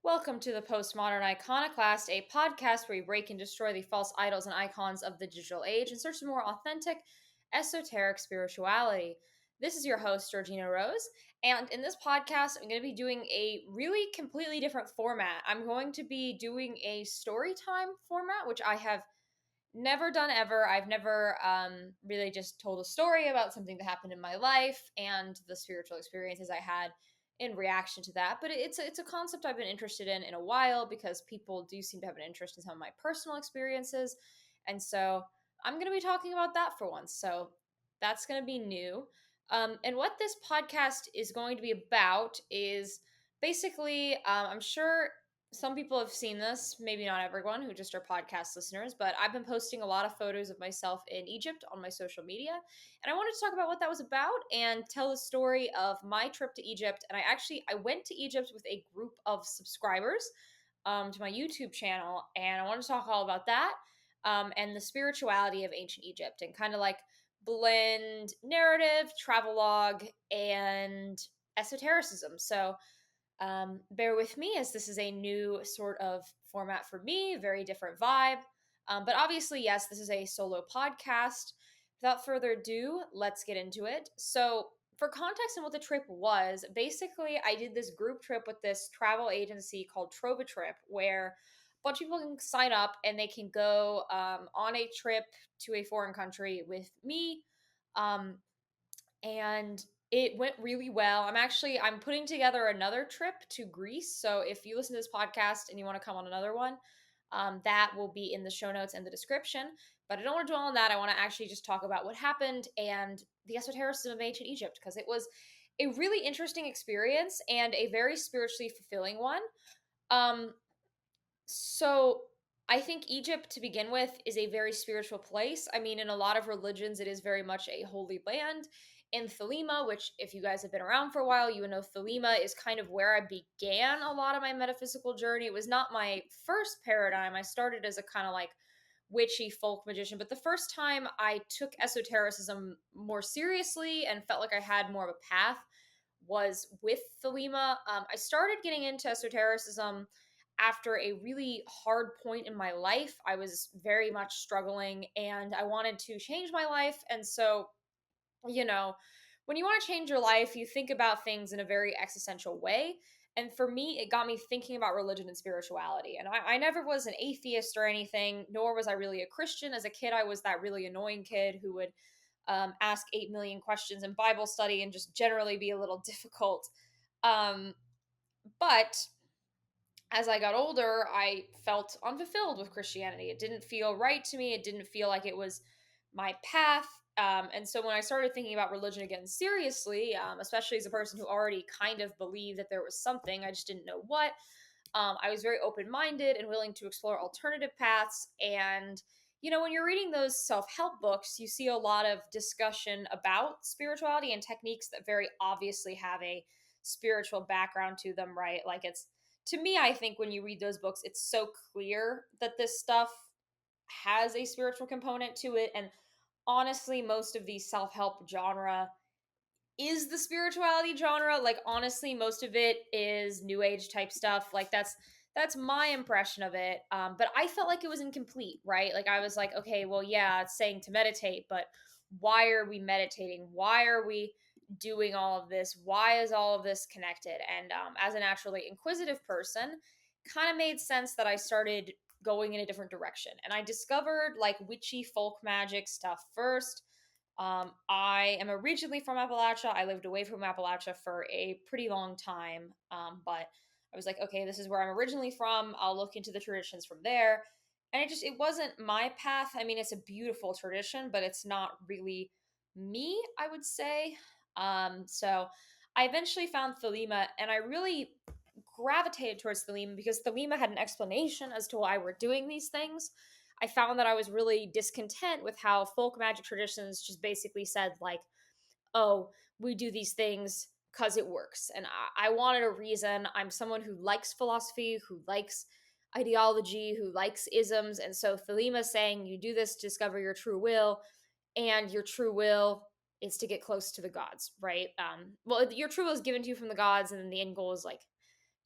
Welcome to the Postmodern Iconoclast, a podcast where we break and destroy the false idols and icons of the digital age and search for more authentic, esoteric spirituality. This is your host, Georgina Rose, and in this podcast, I'm going to be doing a really completely different format. I'm going to be doing a story time format, which I have never done ever. I've never really just told a story about something that happened in my life and the spiritual experiences I had in reaction to that. But it's a concept I've been interested in a while because people do seem to have an interest in some of my personal experiences, and so I'm going to be talking about that for once. So that's going to be new. And what this podcast is going to be about is basically, I'm sure some people have seen this, maybe not everyone who just are podcast listeners, but I've been posting a lot of photos of myself in Egypt on my social media. And I wanted to talk about what that was about and tell the story of my trip to Egypt. And I went to Egypt with a group of subscribers to my YouTube channel, and I wanted to talk all about that and the spirituality of ancient Egypt and kind of like blend narrative, travelogue, and esotericism. So bear with me as this is a new sort of format for me, very different vibe. But obviously, yes, this is a solo podcast. Without further ado, let's get into it. So, for context on what the trip was, basically, I did this group trip with this travel agency called Trova Trip, where a bunch of people can sign up and they can go on a trip to a foreign country with me. Um, and it went really well. I'm putting together another trip to Greece. So if you listen to this podcast and you want to come on another one, that will be in the show notes and the description. But I don't want to dwell on that. I want to actually just talk about what happened and the esotericism of ancient Egypt because it was a really interesting experience and a very spiritually fulfilling one. Um, so I think Egypt to begin with is a very spiritual place. I mean, in a lot of religions, it is very much a holy land. In Thelema, which if you guys have been around for a while, you would know Thelema is kind of where I began a lot of my metaphysical journey. It was not my first paradigm. I started as a kind of like witchy folk magician, but the first time I took esotericism more seriously and felt like I had more of a path was with Thelema. I started getting into esotericism after a really hard point in my life. I was very much struggling and I wanted to change my life. And so, you know, when you want to change your life, you think about things in a very existential way. And for me, it got me thinking about religion and spirituality. And I never was an atheist or anything, nor was I really a Christian. As a kid, I was that really annoying kid who would ask 8 million questions in Bible study and just generally be a little difficult. Um, but as I got older, I felt unfulfilled with Christianity. It didn't feel right to me. It didn't feel like it was my path. And so when I started thinking about religion again seriously, especially as a person who already kind of believed that there was something, I just didn't know what, I was very open minded and willing to explore alternative paths. And, when you're reading those self help books, you see a lot of discussion about spirituality and techniques that very obviously have a spiritual background to them, right? Like to me, I think when you read those books, it's so clear that this stuff has a spiritual component to it. And honestly, most of the self help genre is the spirituality genre. Like, honestly, most of it is new age type stuff. Like, that's my impression of it. But I felt like it was incomplete, right? Like, I was like, okay, well, yeah, it's saying to meditate, but why are we meditating? Why are we doing all of this? Why is all of this connected? And as a naturally inquisitive person, kind of made sense that I started going in a different direction. And I discovered like witchy folk magic stuff first. I am originally from Appalachia. I lived away from Appalachia for a pretty long time, but I was like, okay, this is where I'm originally from. I'll look into the traditions from there. And it wasn't my path. I mean, it's a beautiful tradition, but it's not really me, I would say. So I eventually found Thelema, and I really gravitated towards Thelema because Thelema had an explanation as to why we're doing these things. I found that I was really discontent with how folk magic traditions just basically said, like, oh, we do these things because it works. And I wanted a reason. I'm someone who likes philosophy, who likes ideology, who likes isms. And so Thelema saying you do this to discover your true will, and your true will is to get close to the gods, right? Well, your true will is given to you from the gods, and then the end goal is like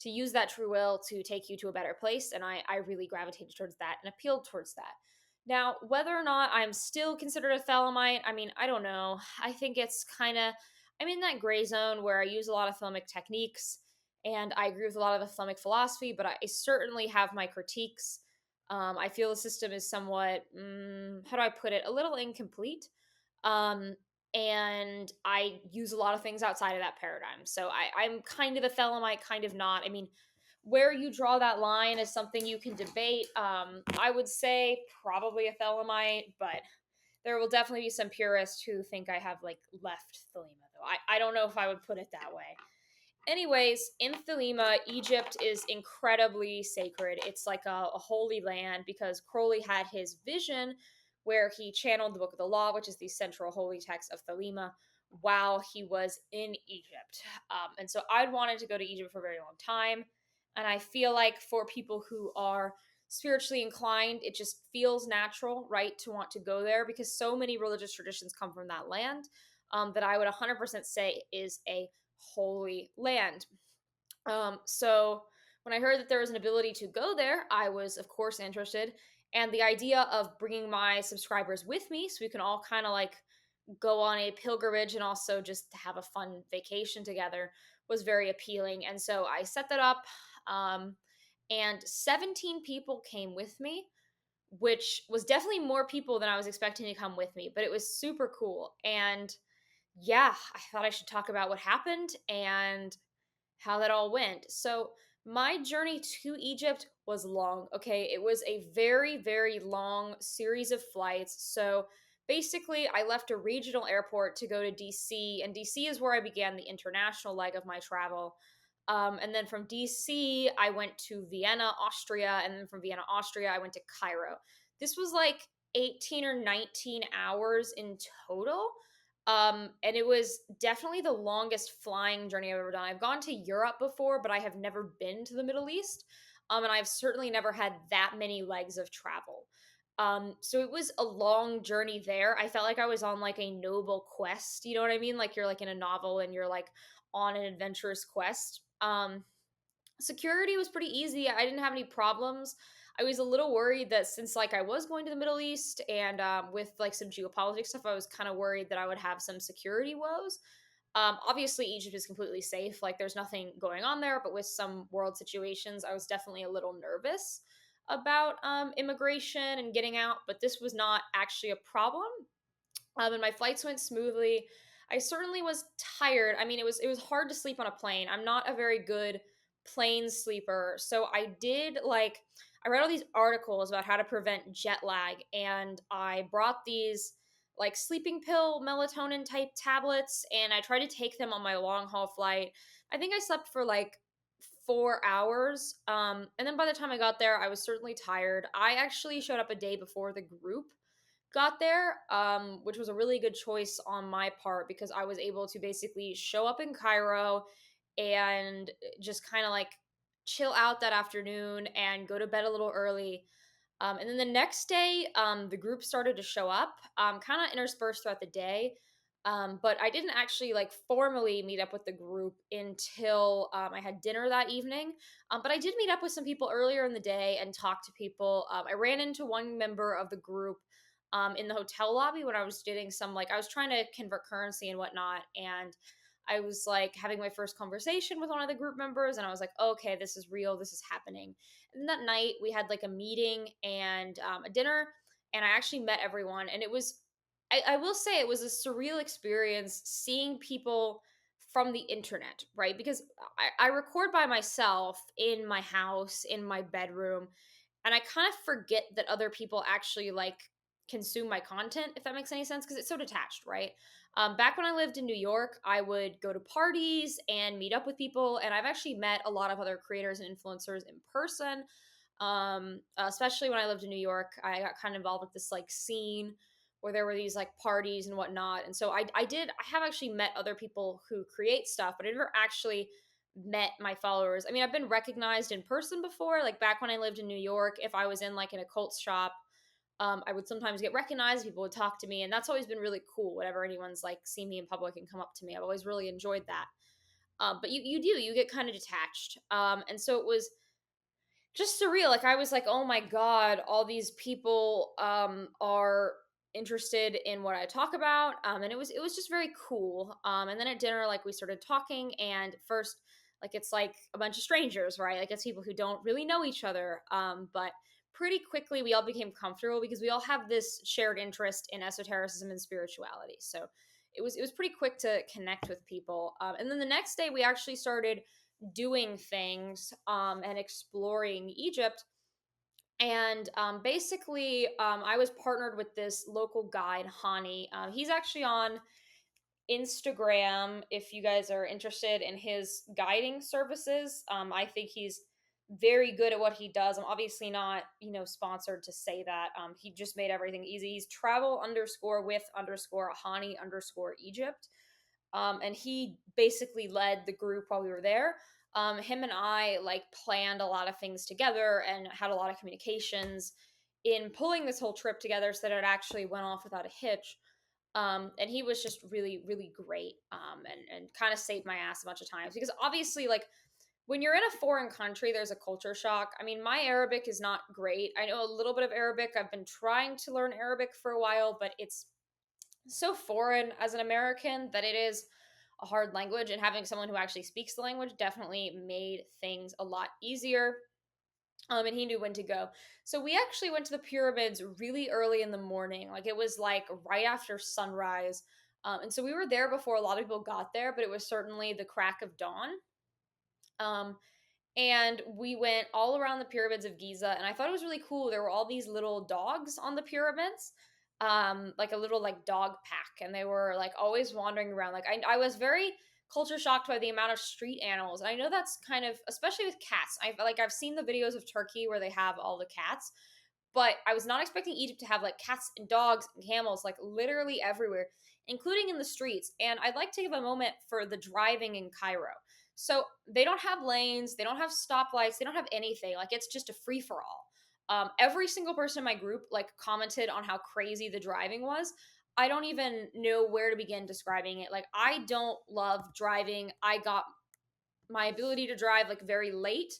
to use that true will to take you to a better place. And I really gravitated towards that and appealed towards that. Now, whether or not I'm still considered a Thelemite, I mean, I don't know. I think it's kind of, I'm in that gray zone where I use a lot of Thelemic techniques and I agree with a lot of the Thelemic philosophy, but I certainly have my critiques. I feel the system is somewhat, how do I put it, a little incomplete. Um, and I use a lot of things outside of that paradigm. So I'm kind of a Thelemite, kind of not. I mean, where you draw that line is something you can debate. I would say probably a Thelemite, but there will definitely be some purists who think I have like left Thelema, though. I don't know if I would put it that way. Anyways, in Thelema, Egypt is incredibly sacred. It's like a holy land because Crowley had his vision where he channeled the Book of the Law, which is the central holy text of Thelema, while he was in Egypt. And so I'd wanted to go to Egypt for a very long time. And I feel like for people who are spiritually inclined, it just feels natural, right, to want to go there because so many religious traditions come from that land that I would 100% say is a holy land. So when I heard that there was an ability to go there, I was, of course, interested. And the idea of bringing my subscribers with me so we can all kind of like go on a pilgrimage and also just have a fun vacation together was very appealing. And so I set that up. And 17 people came with me, which was definitely more people than I was expecting to come with me, but it was super cool. And yeah, I thought I should talk about what happened and how that all went. So, my journey to Egypt was long. Okay, it was a very, very long series of flights. So, basically, I left a regional airport to go to DC, and DC is where I began the international leg of my travel. And then from DC, I went to Vienna, Austria, and then from Vienna, Austria, I went to Cairo. This was like 18 or 19 hours in total. And it was definitely the longest flying journey I've ever done. I've gone to Europe before, but I have never been to the Middle East. And I've certainly never had that many legs of travel. So it was a long journey there. I felt like I was on like a noble quest. You know what I mean? Like you're like in a novel and you're like on an adventurous quest. Security was pretty easy. I didn't have any problems. I was a little worried that since like I was going to the Middle East and with like some geopolitics stuff, I was kind of worried that I would have some security woes. Obviously, Egypt is completely safe. Like there's nothing going on there, but with some world situations, I was definitely a little nervous about immigration and getting out. But this was not actually a problem. And my flights went smoothly. I certainly was tired. I mean, it was hard to sleep on a plane. I'm not a very good plane sleeper. So I read all these articles about how to prevent jet lag and I brought these like sleeping pill melatonin type tablets and I tried to take them on my long haul flight. I think I slept for like 4 hours. And then by the time I got there, I was certainly tired. I actually showed up a day before the group got there, which was a really good choice on my part because I was able to basically show up in Cairo and just kind of like chill out that afternoon and go to bed a little early. And then the next day, the group started to show up, kind of interspersed throughout the day. But I didn't actually like formally meet up with the group until I had dinner that evening. But I did meet up with some people earlier in the day and talk to people. I ran into one member of the group in the hotel lobby when I was doing some like I was trying to convert currency and whatnot, and I was like having my first conversation with one of the group members, and I was like, okay, this is real, this is happening. And that night we had like a meeting and a dinner, and I actually met everyone, and it was I will say it was a surreal experience seeing people from the internet, right? Because I record by myself in my house, in my bedroom, and I kind of forget that other people actually like consume my content, if that makes any sense, because it's so detached, right? Back when I lived in New York, I would go to parties and meet up with people, and I've actually met a lot of other creators and influencers in person. Especially when I lived in New York, I got kind of involved with this like scene where there were these like parties and whatnot, and so I have actually met other people who create stuff, but I never actually met my followers. I mean, I've been recognized in person before, like back when I lived in New York. If I was in like an occult shop, I would sometimes get recognized. People would talk to me, and that's always been really cool. Whenever anyone's like seen me in public and come up to me, I've always really enjoyed that. But you get kind of detached. And so it was just surreal. Like I was like, oh my god, all these people are interested in what I talk about. And it was just very cool. And then at dinner, like we started talking, and first, like it's like a bunch of strangers, right? Like it's people who don't really know each other. But pretty quickly we all became comfortable because we all have this shared interest in esotericism and spirituality. So it was pretty quick to connect with people. And then the next day we actually started doing things and exploring Egypt. And basically, I was partnered with this local guide, Hani. He's actually on Instagram if you guys are interested in his guiding services. I think he's very good at what he does. I'm obviously not, sponsored to say that. He just made everything easy. He's travel underscore with underscore Hani underscore Egypt. And he basically led the group while we were there. Him and I like planned a lot of things together and had a lot of communications in pulling this whole trip together so that it actually went off without a hitch. And he was just really, really great, and kind of saved my ass a bunch of times because obviously, like, when you're in a foreign country, there's a culture shock. I mean, my Arabic is not great. I know a little bit of Arabic. I've been trying to learn Arabic for a while, but it's so foreign as an American that it is a hard language, and having someone who actually speaks the language definitely made things a lot easier. And he knew when to go. So we actually went to the pyramids really early in the morning. Like it was like right after sunrise. And so we were there before a lot of people got there, but it was certainly the crack of dawn. Um, and we went all around the pyramids of Giza, and I thought it was really cool. There were all these little dogs on the pyramids, like a little like dog pack, and they were like always wandering around. Like I was very culture shocked by the amount of street animals. And I know that's kind of, especially with cats. I've seen the videos of Turkey where they have all the cats, but I was not expecting Egypt to have like cats and dogs and camels like literally everywhere, including in the streets. And I'd like to give a moment for the driving in Cairo. So they don't have lanes, they don't have stoplights, they don't have anything. Like it's just a free for all. Every single person in my group like commented on how crazy the driving was. I don't even know where to begin describing it. Like I don't love driving. I got my ability to drive like very late.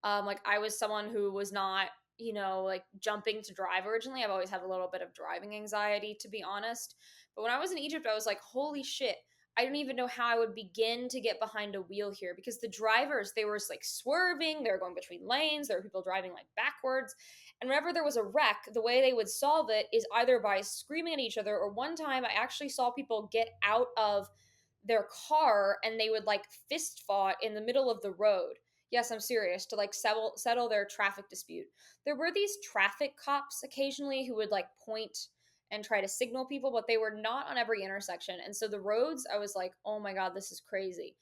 Like I was someone who was not, like jumping to drive originally. I've always had a little bit of driving anxiety, to be honest. But when I was in Egypt, I was like, holy shit. I don't even know how I would begin to get behind a wheel here because the drivers, they were like swerving, they were going between lanes, there were people driving like backwards. And whenever there was a wreck, the way they would solve it is either by screaming at each other, or one time I actually saw people get out of their car and they would like fist fought in the middle of the road. Yes, I'm serious, to like settle their traffic dispute. There were these traffic cops occasionally who would like point and try to signal people, but they were not on every intersection. And so the roads, I was like, oh my God, this is crazy.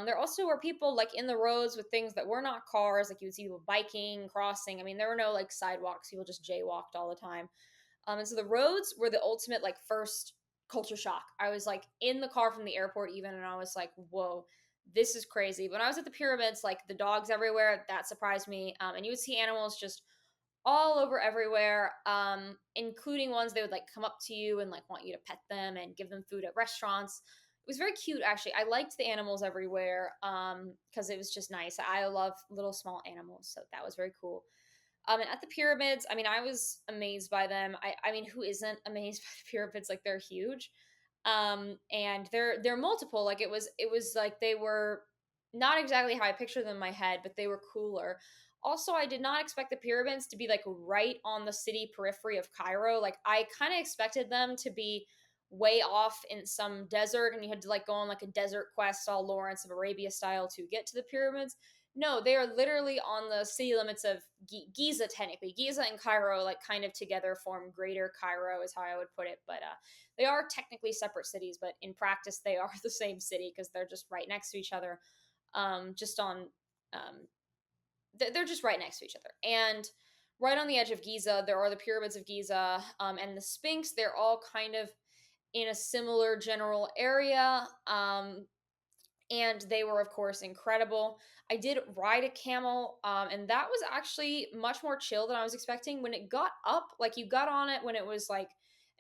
There also were people like in the roads with things that were not cars, like you would see people biking, crossing. I mean, there were no like sidewalks, people just jaywalked all the time. And so the roads were the ultimate like first culture shock. I was like in the car from the airport even, and I was like, whoa, this is crazy. But when I was at the pyramids, like the dogs everywhere, that surprised me. And you would see animals just all over everywhere, including ones they would like come up to you and like want you to pet them and give them food at restaurants. It was very cute, actually. I liked the animals everywhere because it was just nice. I love little small animals, so that was very cool. And at the pyramids, I mean, I was amazed by them. I mean, who isn't amazed by the pyramids? Like they're huge, and they're multiple. Like it was like they were not exactly how I pictured them in my head, but they were cooler. Also, I did not expect the pyramids to be like right on the city periphery of Cairo. Like I kind of expected them to be way off in some desert, and you had to like go on like a desert quest, all Lawrence of Arabia style, to get to the pyramids. No, they are literally on the city limits of Giza, technically. Giza and Cairo, like, kind of together form Greater Cairo, is how I would put it. But they are technically separate cities, but in practice, they are the same city because they're just right next to each other. Just on, they're just right next to each other. And right on the edge of Giza, there are the pyramids of Giza and the Sphinx. They're all kind of in a similar general area. And they were, of course, incredible. I did ride a camel, and that was actually much more chill than I was expecting. When it got up, like you got on it when it was like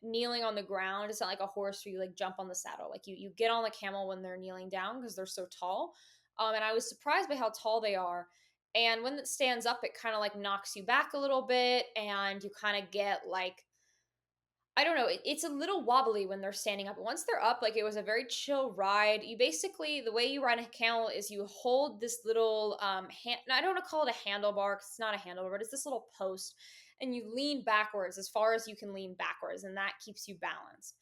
kneeling on the ground. It's not like a horse where you like jump on the saddle. Like you get on the camel when they're kneeling down because they're so tall. And I was surprised by how tall they are. And when it stands up, it kind of like knocks you back a little bit, and you kind of get like, I don't know. It's a little wobbly when they're standing up. But once they're up, like, it was a very chill ride. You basically, the way you ride a camel is you hold this little hand. I don't want to call it a handlebar because it's not a handlebar, but it's this little post, and you lean backwards as far as you can lean backwards, and that keeps you balanced.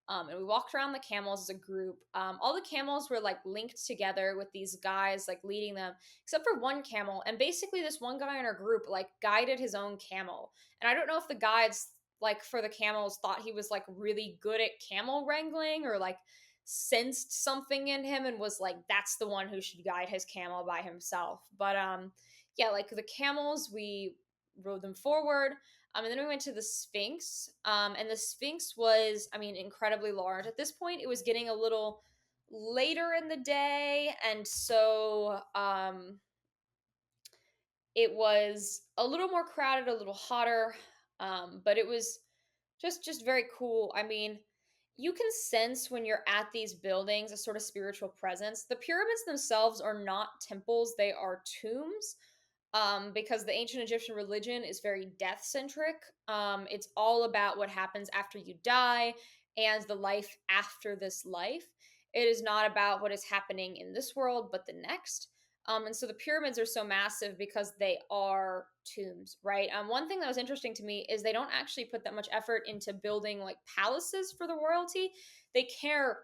And we walked around the camels as a group. All the camels were like linked together with these guys like leading them, except for one camel. And basically, this one guy in our group like guided his own camel. And I don't know if the guides like for the camels thought he was like really good at camel wrangling, or like sensed something in him and was like, that's the one who should guide his camel by himself. But yeah, like the camels, we rode them forward. And then we went to the Sphinx. And the Sphinx was, I mean, incredibly large. At this point, it was getting a little later in the day, and so it was a little more crowded, a little hotter, but it was just very cool. I mean, you can sense when you're at these buildings a sort of spiritual presence. The pyramids themselves are not temples; they are tombs. Because the ancient Egyptian religion is very death centric. It's all about what happens after you die and the life after this life. It is not about what is happening in this world, but the next. And so the pyramids are so massive because they are tombs, right? One thing that was interesting to me is they don't actually put that much effort into building like palaces for the royalty. They care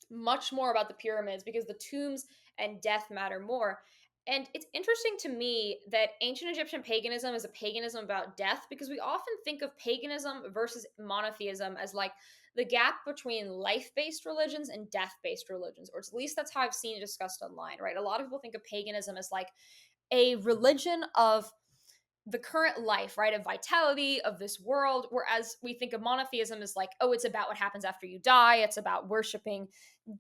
much more about the pyramids because the tombs and death matter more. And it's interesting to me that ancient Egyptian paganism is a paganism about death, because we often think of paganism versus monotheism as like the gap between life-based religions and death-based religions, or at least that's how I've seen it discussed online, right? A lot of people think of paganism as like a religion of the current life, right, of vitality of this world, whereas we think of monotheism as like, oh, it's about what happens after you die, it's about worshiping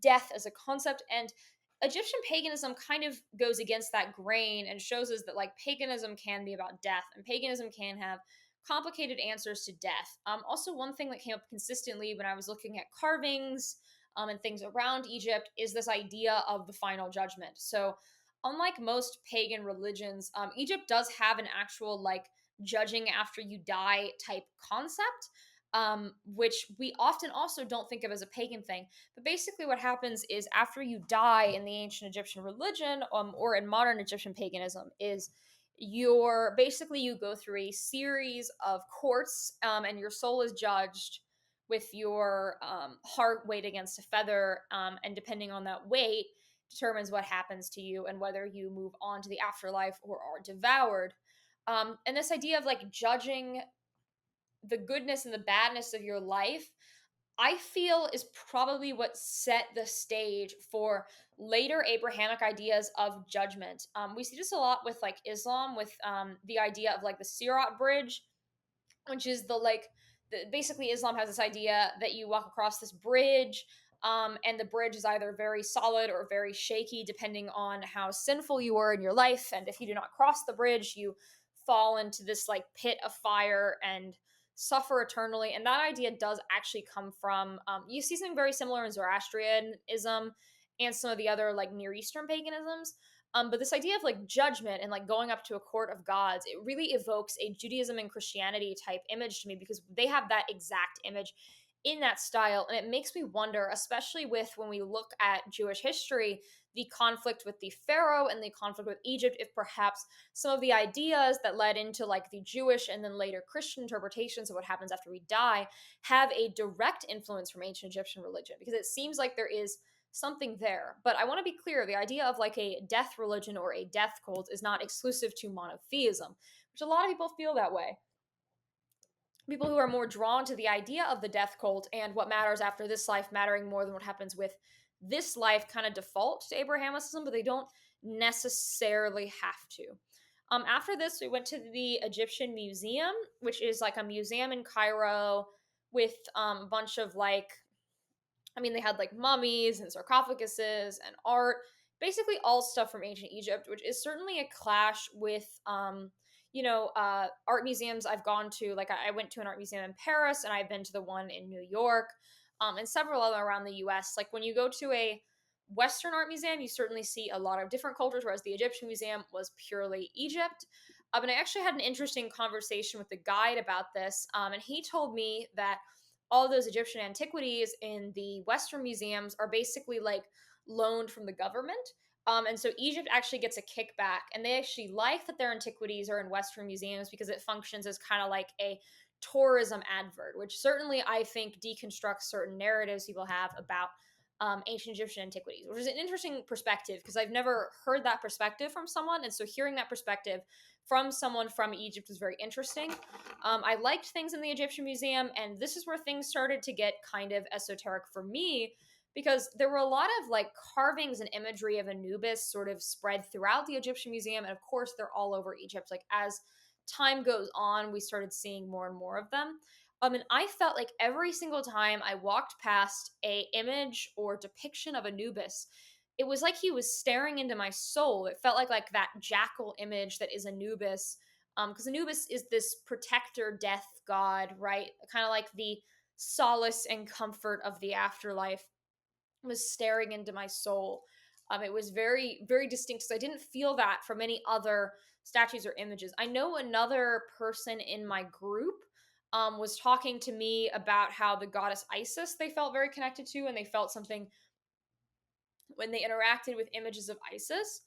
death as a concept. And Egyptian paganism kind of goes against that grain and shows us that like paganism can be about death, and paganism can have complicated answers to death. Also, one thing that came up consistently when I was looking at carvings and things around Egypt is this idea of the final judgment. So unlike most pagan religions, Egypt does have an actual like judging after you die type concept, which we often also don't think of as a pagan thing. But basically, what happens is after you die in the ancient Egyptian religion, or in modern Egyptian paganism, is you go through a series of courts, and your soul is judged with your heart weighed against a feather, and depending on that weight determines what happens to you and whether you move on to the afterlife or are devoured. And this idea of like judging the goodness and the badness of your life, I feel is probably what set the stage for later Abrahamic ideas of judgment. We see this a lot with like Islam, with the idea of like the Sirat Bridge, which is basically Islam has this idea that you walk across this bridge, and the bridge is either very solid or very shaky depending on how sinful you were in your life, and if you do not cross the bridge you fall into this like pit of fire and suffer eternally. And that idea does actually come from, you see something very similar in Zoroastrianism and some of the other like Near Eastern paganisms. But this idea of like judgment and like going up to a court of gods, it really evokes a Judaism and Christianity type image to me, because they have that exact image in that style. And it makes me wonder, especially with when we look at Jewish history, the conflict with the Pharaoh and the conflict with Egypt, if perhaps some of the ideas that led into like the Jewish and then later Christian interpretations of what happens after we die have a direct influence from ancient Egyptian religion, because it seems like there is something there. But I want to be clear, the idea of like a death religion or a death cult is not exclusive to monotheism, which a lot of people feel that way. People who are more drawn to the idea of the death cult and what matters after this life mattering more than what happens with this life kind of default to Abrahamicism, but they don't necessarily have to. After this, we went to the Egyptian Museum, which is like a museum in Cairo with a bunch of like, I mean, they had like mummies and sarcophaguses and art, basically all stuff from ancient Egypt, which is certainly a clash with, art museums I've gone to. Like I went to an art museum in Paris, and I've been to the one in New York, and several other around the US. Like when you go to a Western art museum, you certainly see a lot of different cultures, whereas the Egyptian museum was purely Egypt. And I actually had an interesting conversation with the guide about this, and he told me that all those Egyptian antiquities in the Western museums are basically like loaned from the government. And so Egypt actually gets a kickback, and they actually like that their antiquities are in Western museums because it functions as kind of like a tourism advert, which certainly I think deconstructs certain narratives people have about ancient Egyptian antiquities, which is an interesting perspective because I've never heard that perspective from someone. And so hearing that perspective from someone from Egypt was very interesting. I liked things in the Egyptian museum, and this is where things started to get kind of esoteric for me because there were a lot of like carvings and imagery of Anubis sort of spread throughout the Egyptian museum. And of course, they're all over Egypt. Like as time goes on, we started seeing more and more of them. And I felt like every single time I walked past a image or depiction of Anubis, it was like he was staring into my soul. It felt like that jackal image that is Anubis, because Anubis is this protector, death god, right? Kind of like the solace and comfort of the afterlife, was staring into my soul. It was very, very distinct because I didn't feel that from any other statues or images. I know another person in my group was talking to me about how the goddess Isis they felt very connected to, and they felt something when they interacted with images of Isis.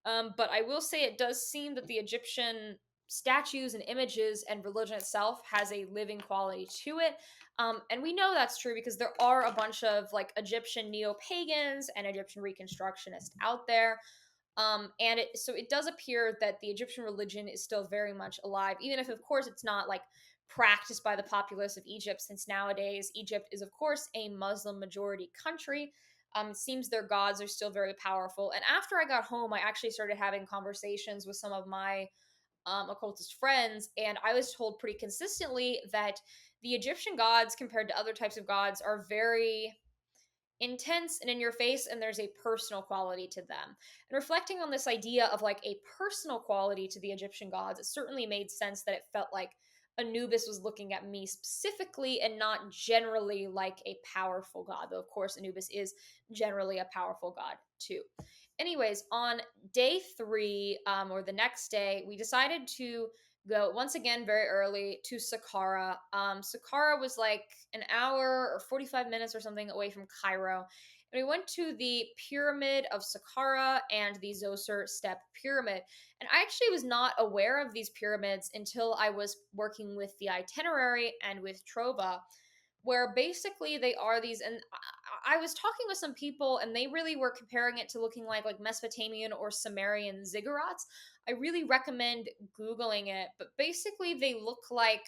But I will say it does seem that the Egyptian statues and images and religion itself has a living quality to it. And we know that's true because there are a bunch of like Egyptian neo pagans and Egyptian reconstructionists out there. And it does appear that the Egyptian religion is still very much alive, even if, of course, it's not like practiced by the populace of Egypt, since nowadays Egypt is, of course, a Muslim majority country. It seems their gods are still very powerful. And after I got home, I actually started having conversations with some of my occultist friends, and I was told pretty consistently that the Egyptian gods, compared to other types of gods, are very intense and in your face, and there's a personal quality to them. And reflecting on this idea of like a personal quality to the Egyptian gods, it certainly made sense that it felt like Anubis was looking at me specifically and not generally like a powerful god, though of course Anubis is generally a powerful god too. Anyways, on day three, or the next day, we decided to go once again very early to Sakara. Sakara was like an hour or 45 minutes or something away from Cairo. And we went to the Pyramid of Sakara and the Zoser Step Pyramid. And I actually was not aware of these pyramids until I was working with the itinerary and with Trova, where basically they are these. And I was talking with some people, and they really were comparing it to looking like Mesopotamian or Sumerian ziggurats. I really recommend Googling it, but basically they look like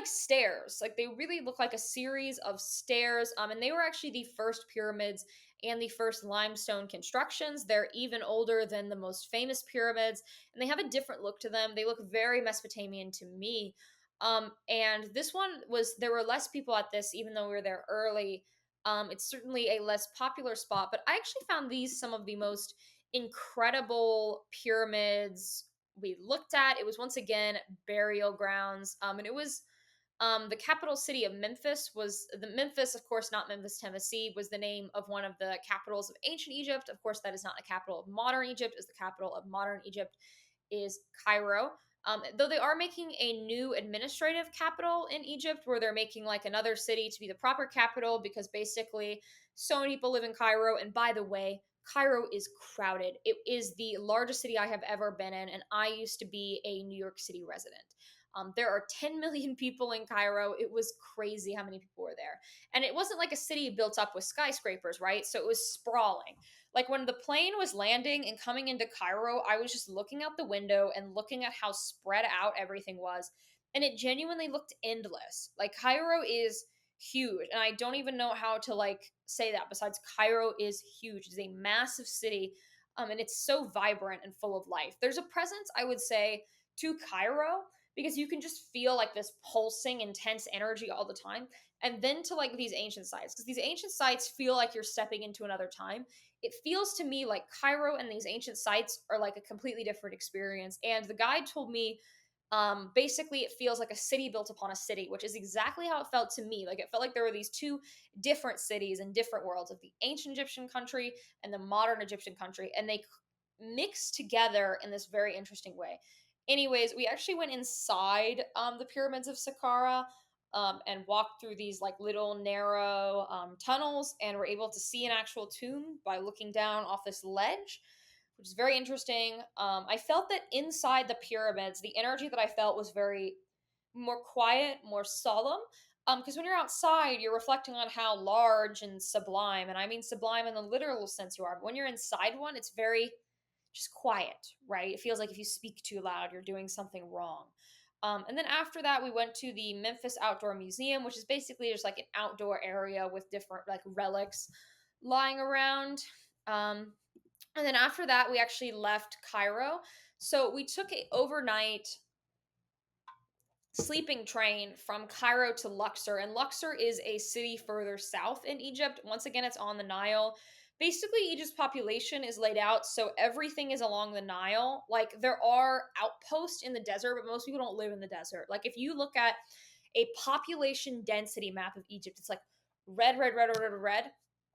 stairs. Like they really look like a series of stairs. And they were actually the first pyramids and the first limestone constructions. They're even older than the most famous pyramids, and they have a different look to them. They look very Mesopotamian to me. And this one was, there were less people at this, even though we were there early. It's certainly a less popular spot, but I actually found these some of the most incredible pyramids we looked at. It was once again burial grounds, and it was the capital city of Memphis. Was the Memphis, of course, not Memphis, Tennessee, was the name of one of the capitals of ancient Egypt. Of course, that is not the capital of modern Egypt. Is the capital of modern Egypt is Cairo. Though they are making a new administrative capital in Egypt, where they're making like another city to be the proper capital, because basically so many people live in Cairo. And by the way, Cairo is crowded. It is the largest city I have ever been in, and I used to be a New York City resident. There are 10 million people in Cairo. It was crazy how many people were there. And it wasn't like a city built up with skyscrapers, right? So it was sprawling. Like when the plane was landing and coming into Cairo, I was just looking out the window and looking at how spread out everything was. And it genuinely looked endless. Like Cairo is huge. And I don't even know how to like say that besides Cairo is huge. It's a massive city. And it's so vibrant and full of life. There's a presence, I would say, to Cairo because you can just feel like this pulsing, intense energy all the time. And then to like these ancient sites, because these ancient sites feel like you're stepping into another time. It feels to me like Cairo and these ancient sites are like a completely different experience. And the guide told me basically it feels like a city built upon a city, which is exactly how it felt to me. Like it felt like there were these two different cities and different worlds of the ancient Egyptian country and the modern Egyptian country, and they mixed together in this very interesting way. Anyways, we actually went inside the pyramids of Saqqara, and walked through these like little narrow tunnels, and were able to see an actual tomb by looking down off this ledge, which is very interesting. I felt that inside the pyramids, the energy that I felt was very more quiet, more solemn. Because when you're outside, you're reflecting on how large and sublime, and I mean sublime in the literal sense you are. But when you're inside one, it's very just quiet, right? It feels like if you speak too loud, you're doing something wrong. And then after that, we went to the Memphis Outdoor Museum, which is basically just like an outdoor area with different like relics lying around. And then after that, we actually left Cairo. So we took a overnight sleeping train from Cairo to Luxor, and Luxor is a city further south in Egypt. Once again, it's on the Nile. Basically, Egypt's population is laid out so everything is along the Nile. Like there are outposts in the desert, but most people don't live in the desert. Like if you look at a population density map of Egypt, it's like red, red, red, red, red, red,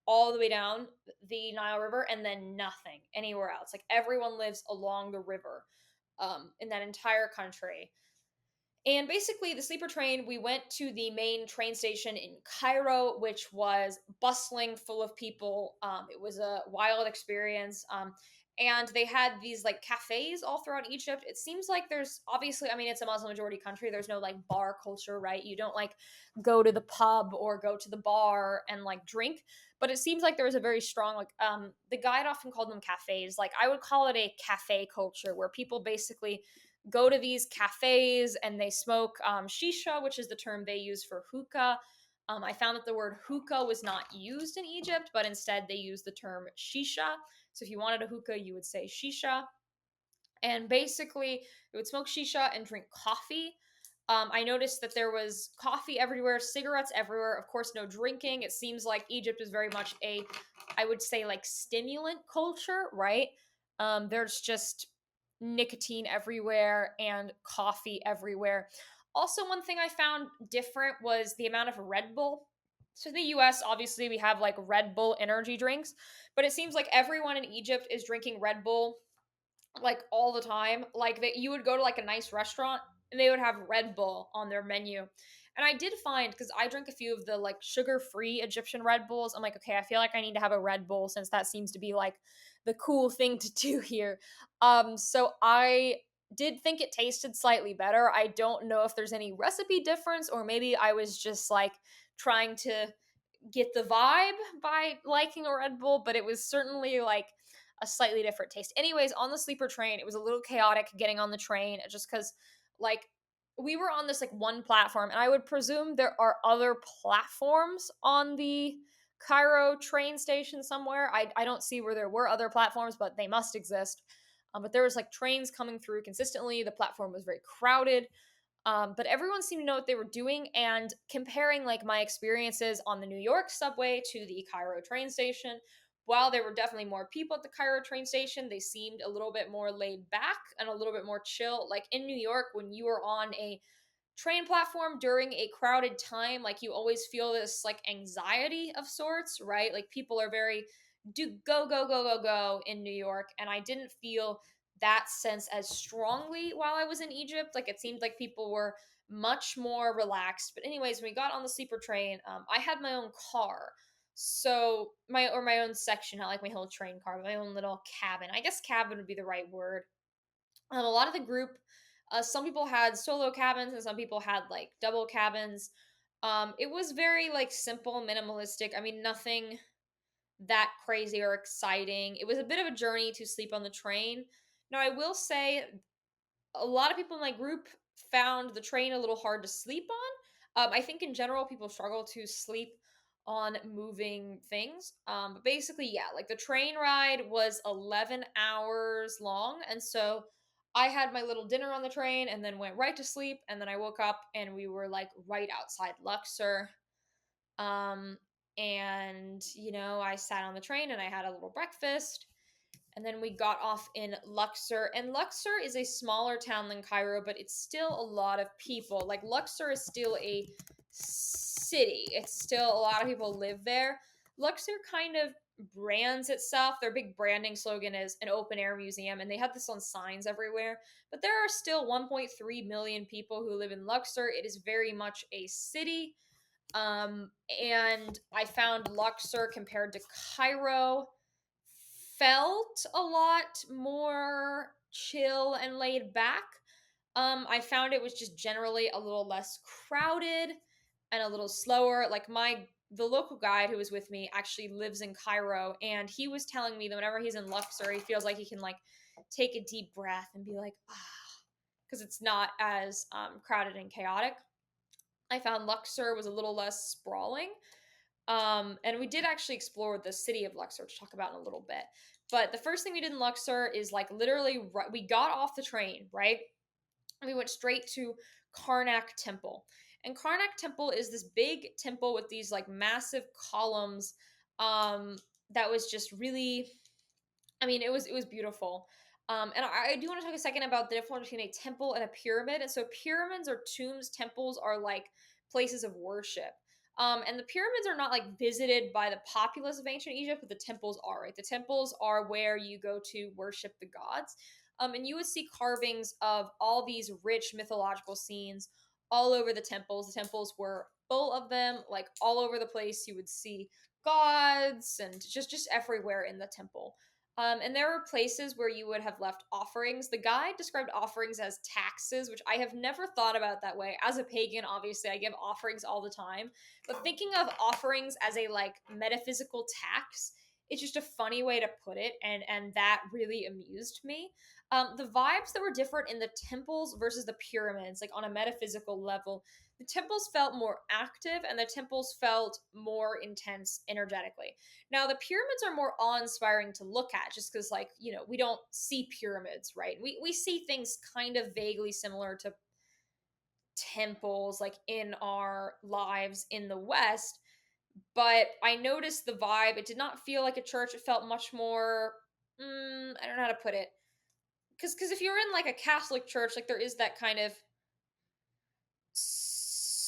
all the way down the Nile River, and then nothing anywhere else. Like everyone lives along the river in that entire country. And basically, the sleeper train, we went to the main train station in Cairo, which was bustling, full of people. It was a wild experience. And they had these like cafes all throughout Egypt. It seems like there's obviously, I mean, it's a Muslim majority country. There's no like bar culture, right? You don't like go to the pub or go to the bar and like drink. But it seems like there was a very strong, like, the guide often called them cafes. Like, I would call it a cafe culture where people basically go to these cafes and they smoke shisha, which is the term they use for hookah. I found that the word hookah was not used in Egypt, but instead they use the term shisha. So if you wanted a hookah, you would say shisha. And basically, they would smoke shisha and drink coffee. I noticed that there was coffee everywhere, cigarettes everywhere. Of course, no drinking. It seems like Egypt is very much a, I would say, like stimulant culture, right? There's just nicotine everywhere and coffee everywhere. Also, one thing I found different was the amount of Red Bull. So, in the US, obviously, we have like Red Bull energy drinks, but it seems like everyone in Egypt is drinking Red Bull like all the time. Like that you would go to like a nice restaurant and they would have Red Bull on their menu. And I did find, because I drink a few of the like sugar-free Egyptian Red Bulls, I'm like, okay, I feel like I need to have a Red Bull since that seems to be like the cool thing to do here. So I did think it tasted slightly better. I don't know if there's any recipe difference, or maybe I was just like trying to get the vibe by liking a Red Bull, but it was certainly like a slightly different taste. Anyways, on the sleeper train, it was a little chaotic getting on the train just because, like, we were on this like one platform, and I would presume there are other platforms on the Cairo train station somewhere. I don't see where there were other platforms, but they must exist. But there was like trains coming through consistently. The platform was very crowded. But everyone seemed to know what they were doing, and comparing like my experiences on the New York subway to the Cairo train station, while there were definitely more people at the Cairo train station, they seemed a little bit more laid back and a little bit more chill. Like in New York, when you are on a train platform during a crowded time, like you always feel this like anxiety of sorts, right? Like people are very do go go go go go in New York, and I didn't feel that sense as strongly while I was in Egypt. Like it seemed like people were much more relaxed. But anyways, when we got on the sleeper train, I had my own car. So my own section, not like my whole train car, but my own little cabin. I guess cabin would be the right word. A lot of the group, some people had solo cabins and some people had like double cabins. It was very like simple, minimalistic. I mean, nothing that crazy or exciting. It was a bit of a journey to sleep on the train. Now, I will say a lot of people in my group found the train a little hard to sleep on. I think in general, people struggle to sleep on moving things. But basically, yeah, like the train ride was 11 hours long. And so I had my little dinner on the train and then went right to sleep, and then I woke up and we were like right outside Luxor. Um, and I sat on the train and I had a little breakfast, and then we got off in Luxor. And Luxor is a smaller town than Cairo, but it's still a lot of people. Like, Luxor is still a city. It's still a lot of people live there. Luxor kind of brands itself. Their big branding slogan is an open air museum, and they have this on signs everywhere. But there are still 1.3 million people who live in Luxor. It is very much a city. And I found Luxor compared to Cairo felt a lot more chill and laid back. I found it was just generally a little less crowded and a little slower. Like, the local guide who was with me actually lives in Cairo, and he was telling me that whenever he's in Luxor, he feels like he can like take a deep breath and be like, because it's not as crowded and chaotic. I found Luxor was a little less sprawling. And we did actually explore the city of Luxor, to talk about in a little bit. But the first thing we did in Luxor is like literally, we got off the train, right? And we went straight to Karnak Temple. And Karnak Temple is this big temple with these like massive columns. That was just really, I mean, it was beautiful. And I do want to talk a second about the difference between a temple and a pyramid. And so pyramids or tombs, temples are like places of worship. And the pyramids are not like visited by the populace of ancient Egypt, but the temples are, right? The temples are where you go to worship the gods. And you would see carvings of all these rich mythological scenes all over the temples. The temples were full of them, like all over the place. You would see gods and just everywhere in the temple. And there were places where you would have left offerings. The guide described offerings as taxes, which I have never thought about that way. As a pagan, obviously, I give offerings all the time. But thinking of offerings as a like metaphysical tax, it's just a funny way to put it, and that really amused me. The vibes that were different in the temples versus the pyramids, like on a metaphysical level, the temples felt more active and the temples felt more intense energetically. Now, the pyramids are more awe-inspiring to look at, just because, like, we don't see pyramids, right? We see things kind of vaguely similar to temples, like, in our lives in the West, but I noticed the vibe. It did not feel like a church. It felt much more, I don't know how to put it. Because if you're in, like, a Catholic church, like, there is that kind of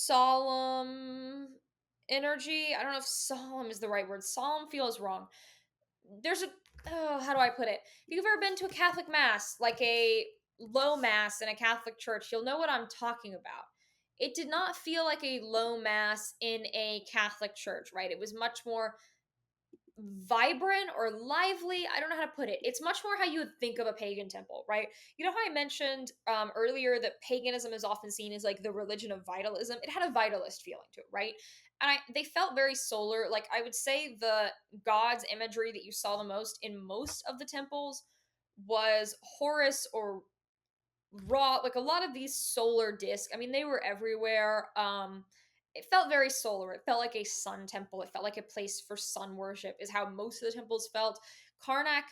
solemn energy. I don't know if solemn is the right word. Solemn feels wrong. There's a how do I put it? If you've ever been to a Catholic mass, like a low mass in a Catholic church, you'll know what I'm talking about. It did not feel like a low mass in a Catholic church, right? It was much more vibrant or lively. I don't know how to put it. It's much more how you would think of a pagan temple, right? You know how I mentioned earlier that paganism is often seen as like the religion of vitalism? It had a vitalist feeling to it, right? And they felt very solar. Like, I would say the gods imagery that you saw the most in most of the temples was Horus or Ra. Like, a lot of these solar discs, I mean, they were everywhere. It felt very solar. It felt like a sun temple. It felt like a place for sun worship, is how most of the temples felt. Karnak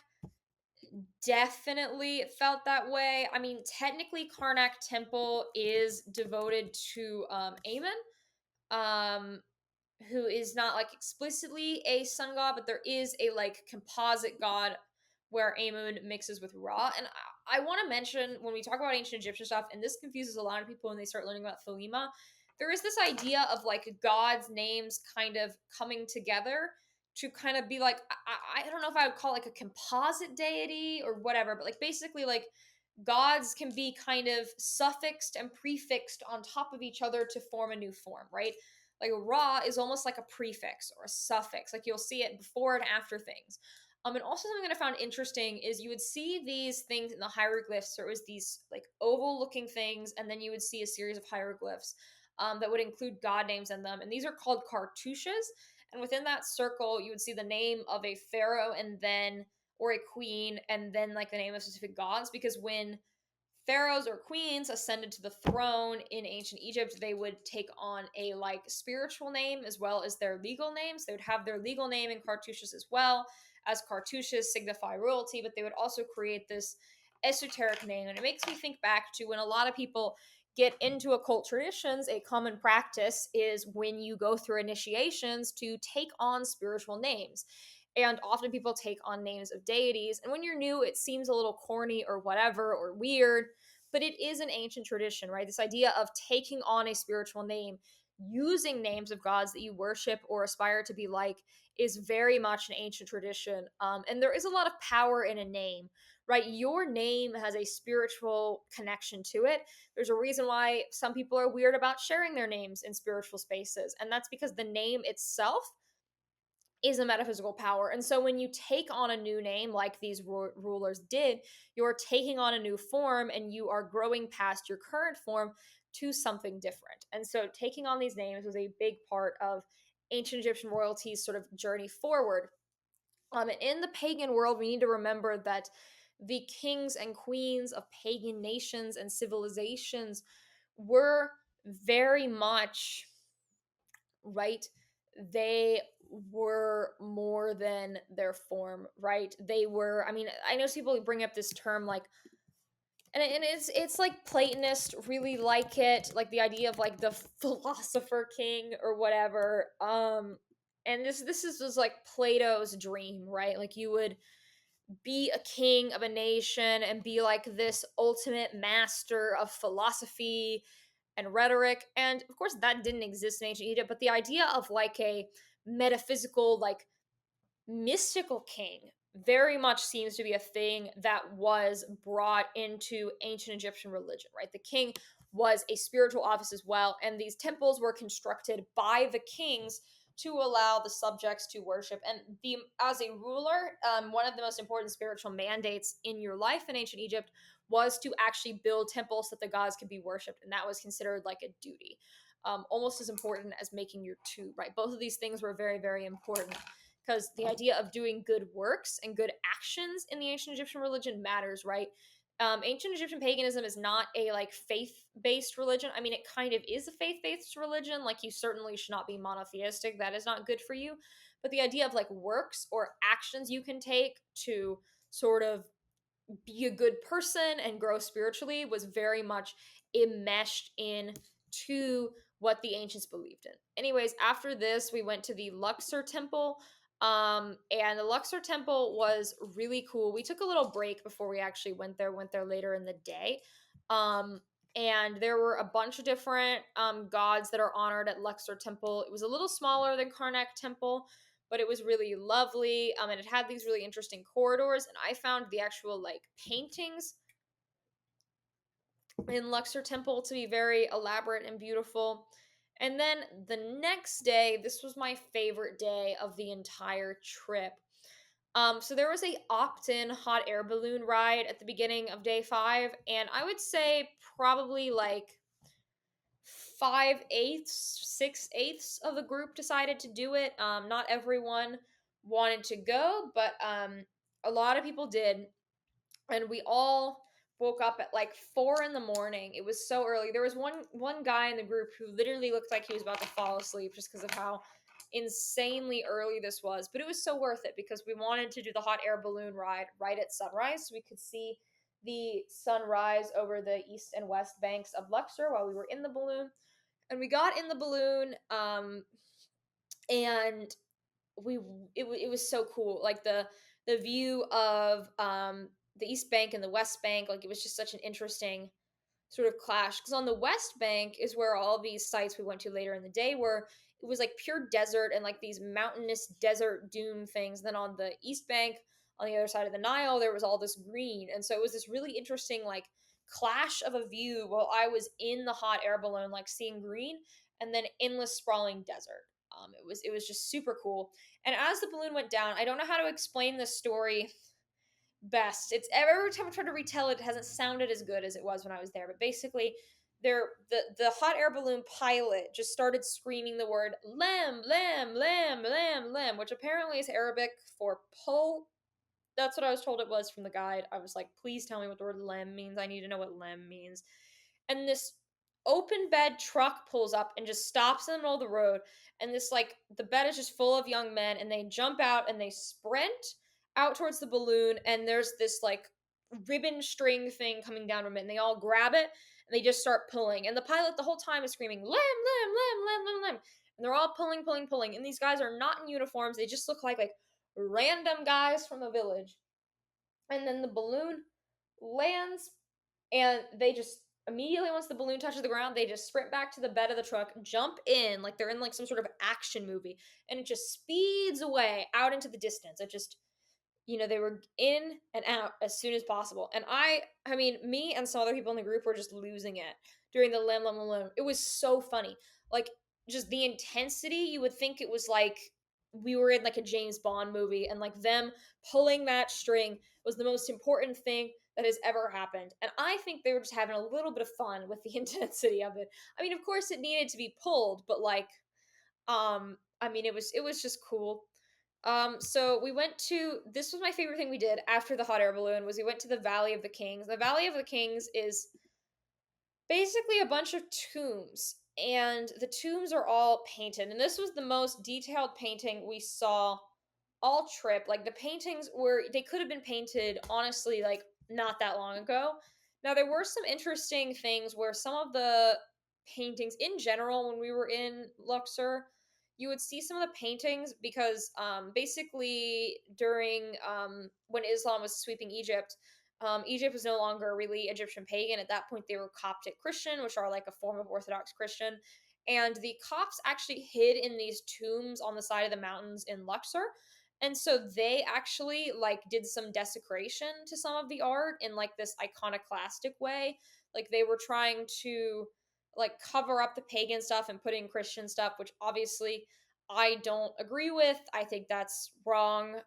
definitely felt that way. I mean, technically, Karnak Temple is devoted to Amun, um, who is not like explicitly a sun god, but there is a like composite god where Amun mixes with Ra. And I want to mention, when we talk about ancient Egyptian stuff, and this confuses a lot of people when they start learning about Thelema, there is this idea of like gods' names kind of coming together to kind of be like, I don't know if I would call it like a composite deity or whatever, but like basically like gods can be kind of suffixed and prefixed on top of each other to form a new form, right? Like Ra is almost like a prefix or a suffix. Like, you'll see it before and after things. And also something that I found interesting is you would see these things in the hieroglyphs. There was these like oval looking things, and then you would see a series of hieroglyphs that would include god names in them. And these are called cartouches. And within that circle, you would see the name of a pharaoh and then, or a queen, and then like the name of specific gods. Because when pharaohs or queens ascended to the throne in ancient Egypt, they would take on a like spiritual name as well as their legal names. They would have their legal name in cartouches as well, as cartouches signify royalty, but they would also create this esoteric name. And it makes me think back to when a lot of people get into occult traditions, a common practice is when you go through initiations to take on spiritual names. And often people take on names of deities. And when you're new, it seems a little corny or whatever or weird, but it is an ancient tradition, right? This idea of taking on a spiritual name, using names of gods that you worship or aspire to be like, is very much an ancient tradition. And there is a lot of power in a name, right? Your name has a spiritual connection to it. There's a reason why some people are weird about sharing their names in spiritual spaces, and that's because the name itself is a metaphysical power. And so when you take on a new name like these rulers did, you're taking on a new form and you are growing past your current form to something different. And so taking on these names was a big part of ancient Egyptian royalty's sort of journey forward. In the pagan world, we need to remember that the kings and queens of pagan nations and civilizations were very much, right? They were more than their form, right? They were, I mean, I know people bring up this term like, and it's like Platonists really like it, like the idea of like the philosopher king or whatever. And this is just like Plato's dream, right? Like you would be a king of a nation and be like this ultimate master of philosophy and rhetoric. And of course, that didn't exist in ancient Egypt, but the idea of like a metaphysical, like mystical king very much seems to be a thing that was brought into ancient Egyptian religion, right? The king was a spiritual office as well, and these temples were constructed by the kings to allow the subjects to worship. And the as a ruler, one of the most important spiritual mandates in your life in ancient Egypt was to actually build temples that the gods could be worshipped, and that was considered like a duty, almost as important as making your tomb, right? Both of these things were very, very important because the idea of doing good works and good actions in the ancient Egyptian religion matters, right? Ancient Egyptian paganism is not a like faith-based religion. I mean, it kind of is a faith-based religion. Like, you certainly should not be monotheistic. That is not good for you. But the idea of like works or actions you can take to sort of be a good person and grow spiritually was very much enmeshed into what the ancients believed in. Anyways, after this, we went to the Luxor temple. And the Luxor temple was really cool. We took a little break before we actually went there later in the day. Um, and there were a bunch of different gods that are honored at Luxor temple. It was a little smaller than Karnak temple, but it was really lovely. And it had these really interesting corridors, and I found the actual like paintings in Luxor temple to be very elaborate and beautiful. And then the next day, this was my favorite day of the entire trip. So there was a opt-in hot air balloon ride at the beginning of day 5, and I would say probably like 5/8, 6/8 of the group decided to do it. Not everyone wanted to go, but a lot of people did, and we all woke up at like 4 in the morning. It was so early. There was one guy in the group who literally looked like he was about to fall asleep just because of how insanely early this was. But it was so worth it because we wanted to do the hot air balloon ride right at sunrise so we could see the sunrise over the east and west banks of Luxor while we were in the balloon. And we got in the balloon, and we it was so cool, like the view of the east bank and the west bank. Like, it was just such an interesting sort of clash, because on the west bank is where all these sites we went to later in the day were. It was like pure desert and like these mountainous desert dune things. Then on the east bank, on the other side of the Nile, there was all this green, and so it was this really interesting like clash of a view while I was in the hot air balloon, like seeing green and then endless sprawling desert. It was just super cool. And as the balloon went down, I don't know how to explain this story best. It's every time I try to retell it, it hasn't sounded as good as it was when I was there. But basically, the hot air balloon pilot just started screaming the word lem, lem, lem, lem, lem, which apparently is Arabic for pull. That's what I was told it was from the guide. I was like, please tell me what the word lem means. I need to know what lem means. And this open bed truck pulls up and just stops in the middle of the road. And this, like, the bed is just full of young men, and they jump out and they sprint out towards the balloon. And there's this, like, ribbon string thing coming down from it, and they all grab it and they just start pulling. And the pilot the whole time is screaming, limb, limb, limb, limb, limb, limb. And they're all pulling, pulling, pulling. And these guys are not in uniforms. They just look like random guys from a village. And then the balloon lands, and they just immediately, once the balloon touches the ground, they just sprint back to the bed of the truck, jump in like they're in like some sort of action movie, and it just speeds away out into the distance. It just, they were in and out as soon as possible. And I mean, me and some other people in the group were just losing it during the limb, limb, limb. It was so funny. Like, just the intensity, you would think it was like we were in like a James Bond movie, and like them pulling that string was the most important thing that has ever happened. And I think they were just having a little bit of fun with the intensity of it. I mean, of course it needed to be pulled, but like, I mean, it was just cool. So we went to, this was my favorite thing we did after the hot air balloon, was we went to the Valley of the Kings. The Valley of the Kings is basically a bunch of tombs, and the tombs are all painted. And this was the most detailed painting we saw all trip. Like, the paintings were, they could have been painted honestly like not that long ago. Now there were some interesting things where some of the paintings in general, when we were in Luxor, you would see some of the paintings because basically during when Islam was sweeping Egypt, Egypt was no longer really Egyptian pagan. At that point, they were Coptic Christian, which are like a form of Orthodox Christian. And the Copts actually hid in these tombs on the side of the mountains in Luxor. And so they actually like did some desecration to some of the art in like this iconoclastic way. Like, they were trying to like cover up the pagan stuff and put in Christian stuff, which obviously I don't agree with. I think that's wrong.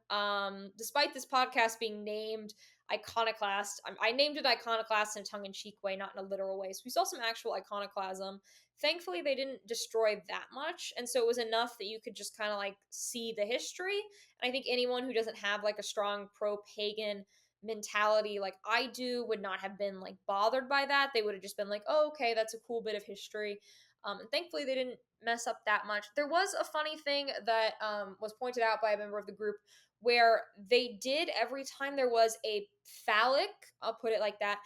Despite this podcast being named Iconoclast, I named it Iconoclast in a tongue-in-cheek way, not in a literal way. So we saw some actual iconoclasm. Thankfully, they didn't destroy that much, and so it was enough that you could just kind of like see the history. And I think anyone who doesn't have like a strong pro-pagan mentality like I do would not have been like bothered by that. They would have just been like, oh, okay, that's a cool bit of history. And thankfully, they didn't mess up that much. There was a funny thing that was pointed out by a member of the group, where they did, every time there was a phallic, I'll put it like that,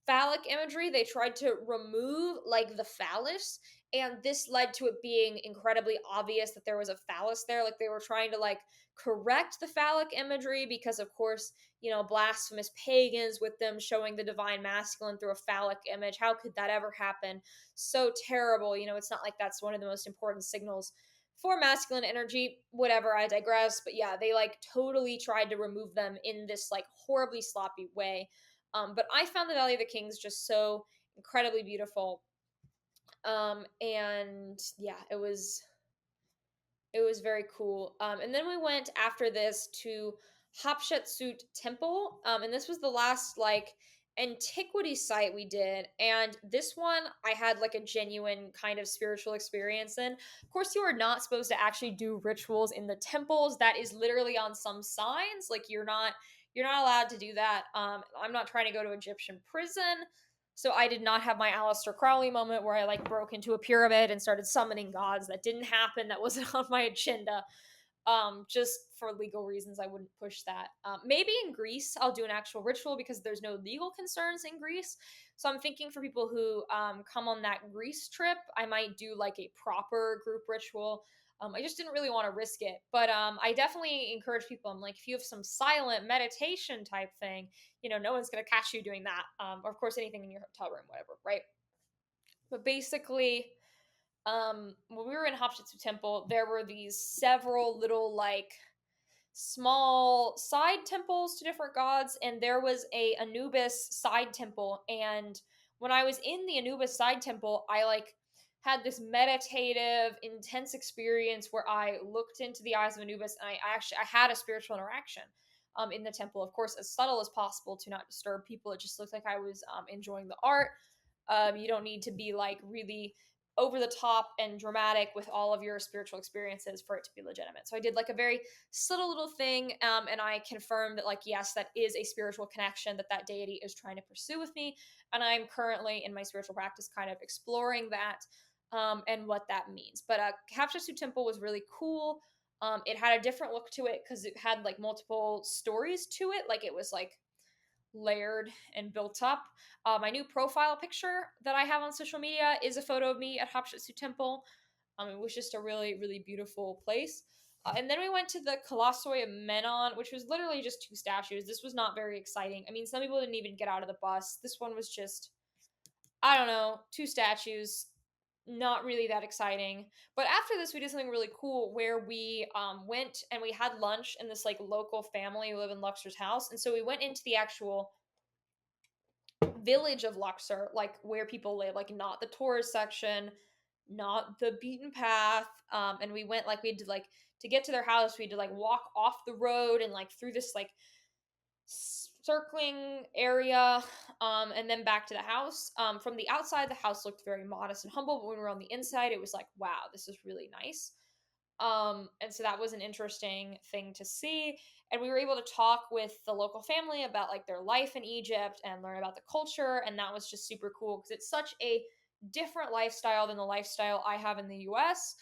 phallic imagery, they tried to remove like the phallus, and this led to it being incredibly obvious that there was a phallus there. Like, they were trying to like correct the phallic imagery because, of course, blasphemous pagans with them showing the divine masculine through a phallic image. How could that ever happen? So terrible. It's not like that's one of the most important signals for masculine energy. Whatever, I digress. But yeah, they like totally tried to remove them in this like horribly sloppy way. But I found the Valley of the Kings just so incredibly beautiful. And yeah, it was very cool. And then we went after this to Hatshepsut Temple. And this was the last like antiquity site we did. And this one I had like a genuine kind of spiritual experience in. Of course, you are not supposed to actually do rituals in the temples. That is literally on some signs. Like, you're not allowed to do that. I'm not trying to go to Egyptian prison. So I did not have my Aleister Crowley moment where I like broke into a pyramid and started summoning gods. That didn't happen. That wasn't on my agenda. Just for legal reasons, I wouldn't push that. Maybe in Greece, I'll do an actual ritual because there's no legal concerns in Greece. So I'm thinking for people who come on that Greece trip, I might do like a proper group ritual. I just didn't really want to risk it. But I definitely encourage people. I'm like, if you have some silent meditation type thing, no one's going to catch you doing that. Or, of course, anything in your hotel room, whatever, right? But basically, when we were in Hatshepsut Temple, there were these several little like small side temples to different gods, and there was a Anubis side temple. And when I was in the Anubis side temple, I like had this meditative, intense experience where I looked into the eyes of Anubis, and I had a spiritual interaction in the temple. Of course, as subtle as possible to not disturb people. It just looked like I was enjoying the art. You don't need to be like really over the top and dramatic with all of your spiritual experiences for it to be legitimate. So I did like a very subtle little thing, and I confirmed that like, yes, that is a spiritual connection that deity is trying to pursue with me, and I'm currently in my spiritual practice kind of exploring that and what that means. But Hatshepsut Temple was really cool. It had a different look to it because it had like multiple stories to it. Like, it was like layered and built up. My new profile picture that I have on social media is a photo of me at Hatshepsut Temple. It was just a really, really beautiful place. And then we went to the Colosseum of Menon, which was literally just two statues. This was not very exciting. I mean, some people didn't even get out of the bus. This one was just, I don't know, two statues. Not really that exciting. But after this, we did something really cool where we went and we had lunch in this like local family who live in Luxor's house. And so we went into the actual village of Luxor, like where people live, like not the tourist section, not the beaten path. And we went like we had to like to get to their house, we had to like walk off the road and like through this like circling area, and then back to the house. From the outside, the house looked very modest and humble, but when we were on the inside, it was like, wow, this is really nice. And so that was an interesting thing to see. And we were able to talk with the local family about like their life in Egypt and learn about the culture. And that was just super cool because it's such a different lifestyle than the lifestyle I have in the US.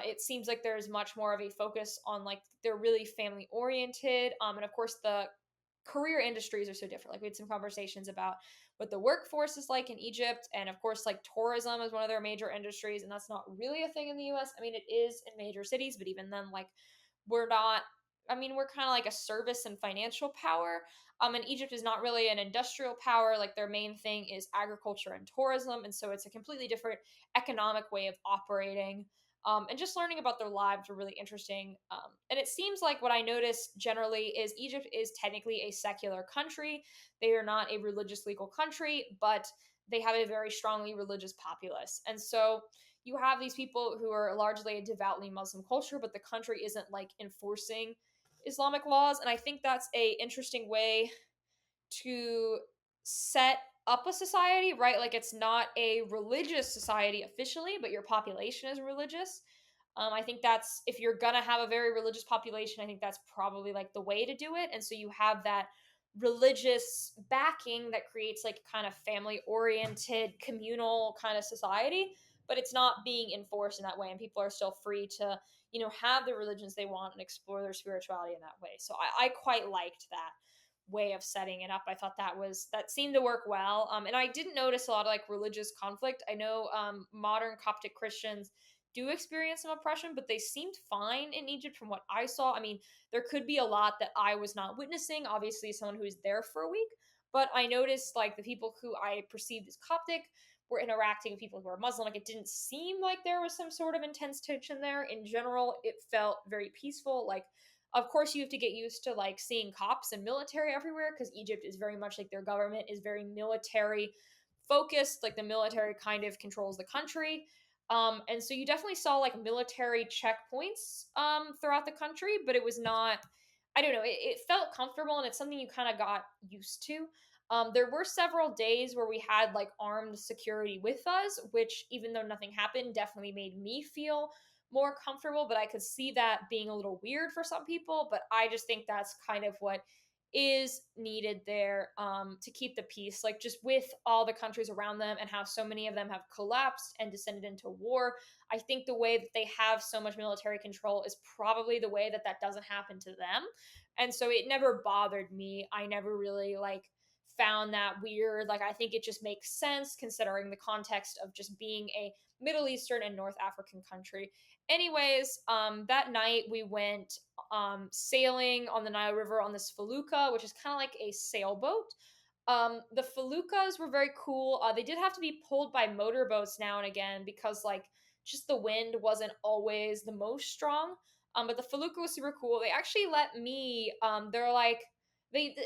It seems like there's much more of a focus on like they're really family oriented. And of course, the career industries are so different. Like we had some conversations about what the workforce is like in Egypt, and of course, like tourism is one of their major industries, and that's not really a thing in the US. I mean, it is in major cities, but even then, like we're not. I mean, we're kind of like a service and financial power. And Egypt is not really an industrial power. Like their main thing is agriculture and tourism, and so it's a completely different economic way of operating. And just learning about their lives were really interesting. And it seems like what I noticed generally is Egypt is technically a secular country. They are not a religious legal country, but they have a very strongly religious populace. And so you have these people who are largely a devoutly Muslim culture, but the country isn't like enforcing Islamic laws. And I think that's a interesting way to set up a society, right? Like it's not a religious society officially, but your population is religious. I think that's if you're gonna have a very religious population, I think that's probably like the way to do it. And so you have that religious backing that creates like kind of family oriented communal kind of society, but it's not being enforced in that way, and people are still free to have the religions they want and explore their spirituality in that way. So I quite liked that way of setting it up. I thought that seemed to work well. And I didn't notice a lot of like religious conflict. I know modern Coptic Christians do experience some oppression, but they seemed fine in Egypt from what I saw. I mean, there could be a lot that I was not witnessing, obviously, someone who's there for a week, but I noticed like the people who I perceived as Coptic were interacting with people who are Muslim. Like it didn't seem like there was some sort of intense tension there. In general, it felt very peaceful. Like of course you have to get used to like seeing cops and military everywhere because Egypt is very much like their government is very military focused, like the military kind of controls the country. And so you definitely saw like military checkpoints throughout the country, but it was not, I don't know, it felt comfortable, and it's something you kind of got used to. There were several days where we had like armed security with us, which even though nothing happened, definitely made me feel more comfortable, but I could see that being a little weird for some people. But I just think that's kind of what is needed there, to keep the peace, like just with all the countries around them and how so many of them have collapsed and descended into war. I think the way that they have so much military control is probably the way that that doesn't happen to them. And so it never bothered me. I never really like found that weird. Like I think it just makes sense considering the context of just being a Middle Eastern and North African country. Anyways, that night we went sailing on the Nile River on this felucca, which is kind of like a sailboat. The feluccas were very cool. They did have to be pulled by motorboats now and again because like just the wind wasn't always the most strong. But the felucca was super cool. They actually let me. They're like they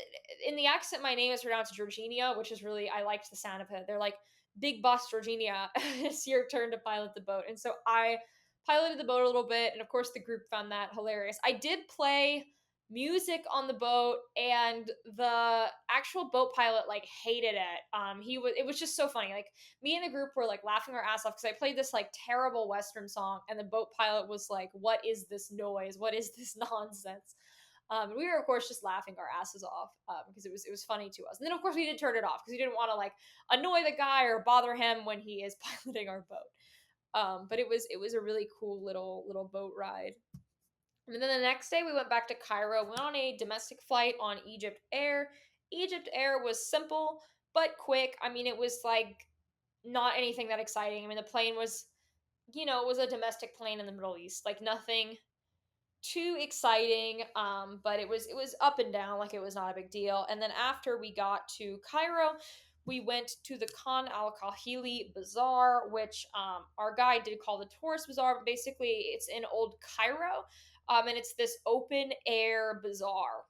in the accent. My name is pronounced Georgina, which is really I liked the sound of it. They're like big boss Georgina. It's your turn to pilot the boat, and so I piloted the boat a little bit, and of course the group found that hilarious. I did play music on the boat, and the actual boat pilot like hated it. It was just so funny. Like me and the group were like laughing our ass off because I played this like terrible Western song, and the boat pilot was like, "What is this noise? What is this nonsense?" We were of course just laughing our asses off because it was funny to us. And then of course we did turn it off because we didn't want to like annoy the guy or bother him when he is piloting our boat. But it was a really cool little boat ride. And then the next day we went back to Cairo, went on a domestic flight on Egypt Air. Egypt Air was simple but quick. I mean, it was like not anything that exciting. I mean, the plane was, it was a domestic plane in the Middle East, like nothing too exciting, but it was up and down, like it was not a big deal. And then after we got to Cairo, we went to the Khan al Kahili Bazaar, which our guide did call the tourist bazaar, but basically it's in old Cairo, and it's this open air bazaar.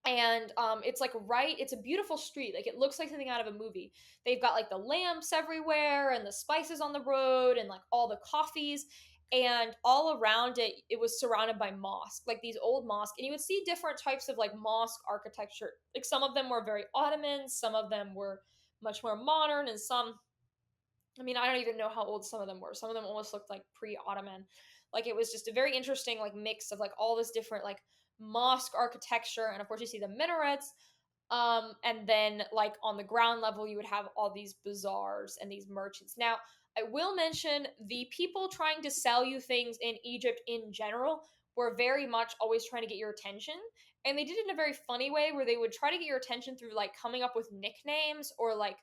And it's like it's a beautiful street, like it looks like something out of a movie. They've got like the lamps everywhere and the spices on the road and like all the coffees, and all around it was surrounded by mosque, like these old mosques, and you would see different types of like mosque architecture. Like some of them were very Ottoman, some of them were much more modern, and some, I mean, I don't even know how old some of them were. Some of them almost looked like pre-Ottoman. Like it was just a very interesting like mix of like all this different like mosque architecture, and of course you see the minarets. And then like on the ground level you would have all these bazaars and these merchants. Now, I will mention the people trying to sell you things in Egypt in general were very much always trying to get your attention. And they did it in a very funny way where they would try to get your attention through like coming up with nicknames or like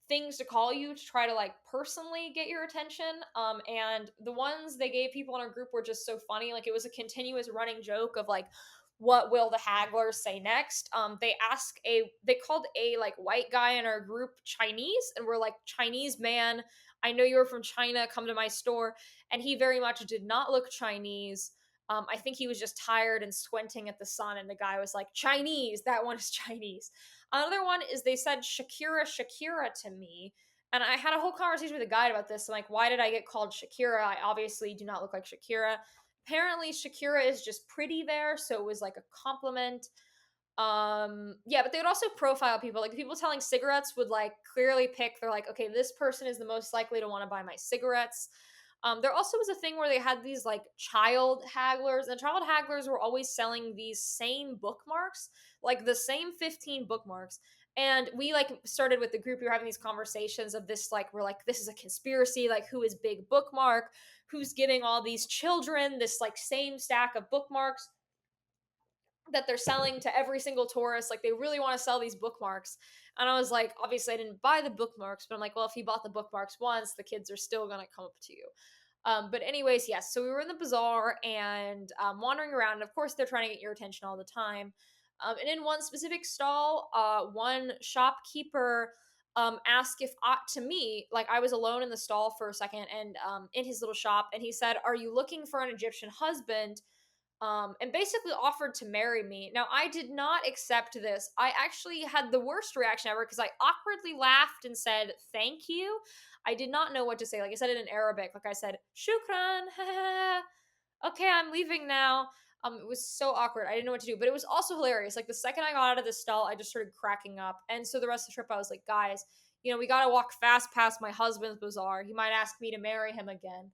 things to call you to try to like personally get your attention. And the ones they gave people in our group were just so funny. Like it was a continuous running joke of like, what will the hagglers say next? They called a like white guy in our group Chinese, and we're like, Chinese man, I know you're from China, come to my store. And he very much did not look Chinese. I think he was just tired and squinting at the sun, and the guy was like, Chinese, that one is Chinese. Another one is they said Shakira, Shakira to me. And I had a whole conversation with a guide about this. I'm like, why did I get called Shakira? I obviously do not look like Shakira. Apparently, Shakira is just pretty there, so it was like a compliment. Yeah, but they would also profile people. Like people selling cigarettes would like clearly pick, they're like, okay, this person is the most likely to want to buy my cigarettes. There also was a thing where they had these like child hagglers, and child hagglers were always selling these same bookmarks, like the same 15 bookmarks. And we like started with the group, we were having these conversations of this, like, we're like, this is a conspiracy, like, who is Big Bookmark? Who's giving all these children this like same stack of bookmarks that they're selling to every single tourist? Like, they really want to sell these bookmarks. And I was like, obviously I didn't buy the bookmarks, but I'm like, well, if you bought the bookmarks once, the kids are still gonna come up to you. But anyways, yes, so we were in the bazaar and wandering around, and of course they're trying to get your attention all the time. And in one specific stall, one shopkeeper asked if ought to me, like I was alone in the stall for a second, and in his little shop, and he said, are you looking for an Egyptian husband? And basically offered to marry me. Now, I did not accept this. I actually had the worst reaction ever because I awkwardly laughed and said, thank you. I did not know what to say. Like I said it in Arabic. Like I said, shukran. Okay, I'm leaving now. It was so awkward. I didn't know what to do, but it was also hilarious. Like the second I got out of the stall, I just started cracking up. And so the rest of the trip, I was like, guys, we got to walk fast past my husband's bazaar. He might ask me to marry him again.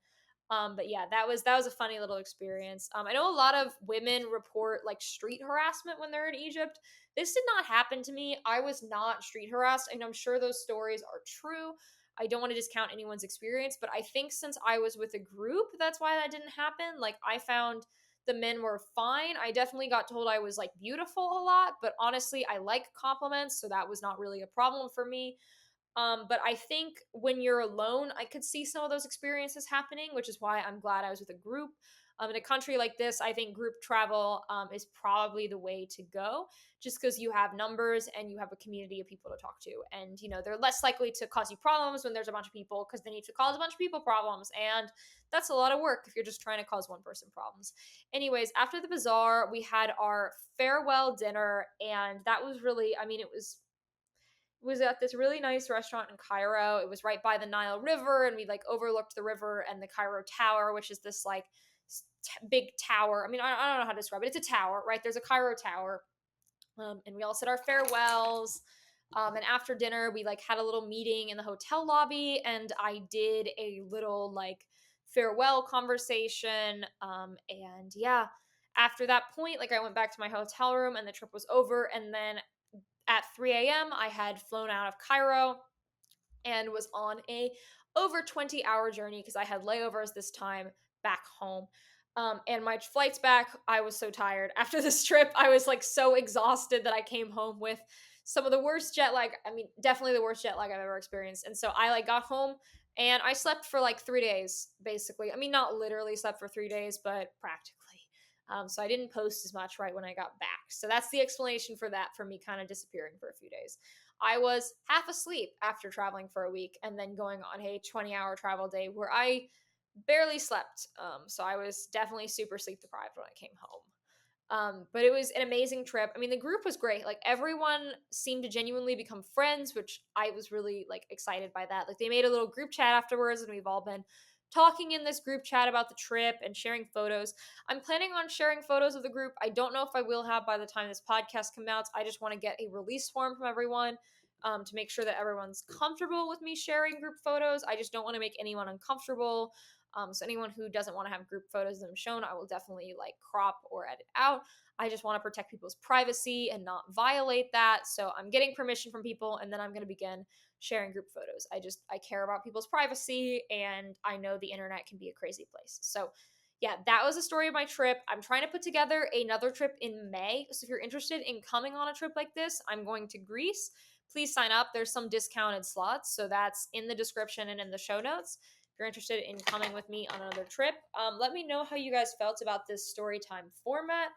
But yeah, that was a funny little experience. I know a lot of women report like street harassment when they're in Egypt. This did not happen to me. I was not street harassed, and I'm sure those stories are true. I don't want to discount anyone's experience, but I think since I was with a group, that's why that didn't happen. Like I found the men were fine. I definitely got told I was like beautiful a lot, but honestly, I like compliments, so that was not really a problem for me. But I think when you're alone, I could see some of those experiences happening, which is why I'm glad I was with a group. In a country like this, I think group travel is probably the way to go, just because you have numbers and you have a community of people to talk to. And, they're less likely to cause you problems when there's a bunch of people, because they need to cause a bunch of people problems. And that's a lot of work if you're just trying to cause one person problems. Anyways, after the bazaar, we had our farewell dinner. And that was really, I mean, it was at this really nice restaurant in Cairo. It was right by the Nile River, and we like overlooked the river and the Cairo Tower, which is this like big tower. I mean, I don't know how to describe it. It's a tower, right? There's a Cairo Tower, and we all said our farewells. And after dinner, we like had a little meeting in the hotel lobby, and I did a little like farewell conversation. And yeah, after that point, like I went back to my hotel room, and the trip was over. And then at 3 a.m., I had flown out of Cairo and was on a over 20-hour journey because I had layovers this time back home. And my flights back, I was so tired. After this trip, I was like so exhausted that I came home with some of the worst jet lag. I mean, definitely the worst jet lag I've ever experienced. And so I like got home and I slept for like 3 days, basically. I mean, not literally slept for 3 days, but practically. So I didn't post as much right when I got back. So that's the explanation for that, for me kind of disappearing for a few days. I was half asleep after traveling for a week and then going on a 20-hour travel day where I barely slept. So I was definitely super sleep deprived when I came home. But it was an amazing trip. I mean, the group was great. Like everyone seemed to genuinely become friends, which I was really like excited by that. Like they made a little group chat afterwards, and we've all been talking in this group chat about the trip and sharing photos. I'm planning on sharing photos of the group. I don't know if I will have by the time this podcast comes out. I just want to get a release form from everyone to make sure that everyone's comfortable with me sharing group photos. I just don't want to make anyone uncomfortable. So anyone who doesn't want to have group photos of them shown, I will definitely like crop or edit out. I just want to protect people's privacy and not violate that. So I'm getting permission from people, and then I'm going to begin sharing group photos. I care about people's privacy, and I know the internet can be a crazy place. So yeah, that was the story of my trip. I'm trying to put together another trip in May. So if you're interested in coming on a trip like this, I'm going to Greece. Please sign up. There's some discounted slots. So that's in the description and in the show notes. If you're interested in coming with me on another trip, let me know how you guys felt about this story time format.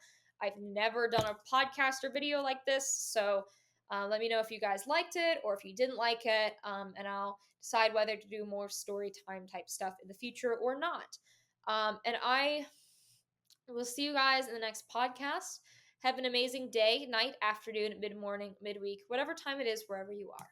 I've never done a podcast or video like this, so let me know if you guys liked it or if you didn't like it, and I'll decide whether to do more story time type stuff in the future or not. And I will see you guys in the next podcast. Have an amazing day, night, afternoon, mid morning, midweek, whatever time it is, wherever you are.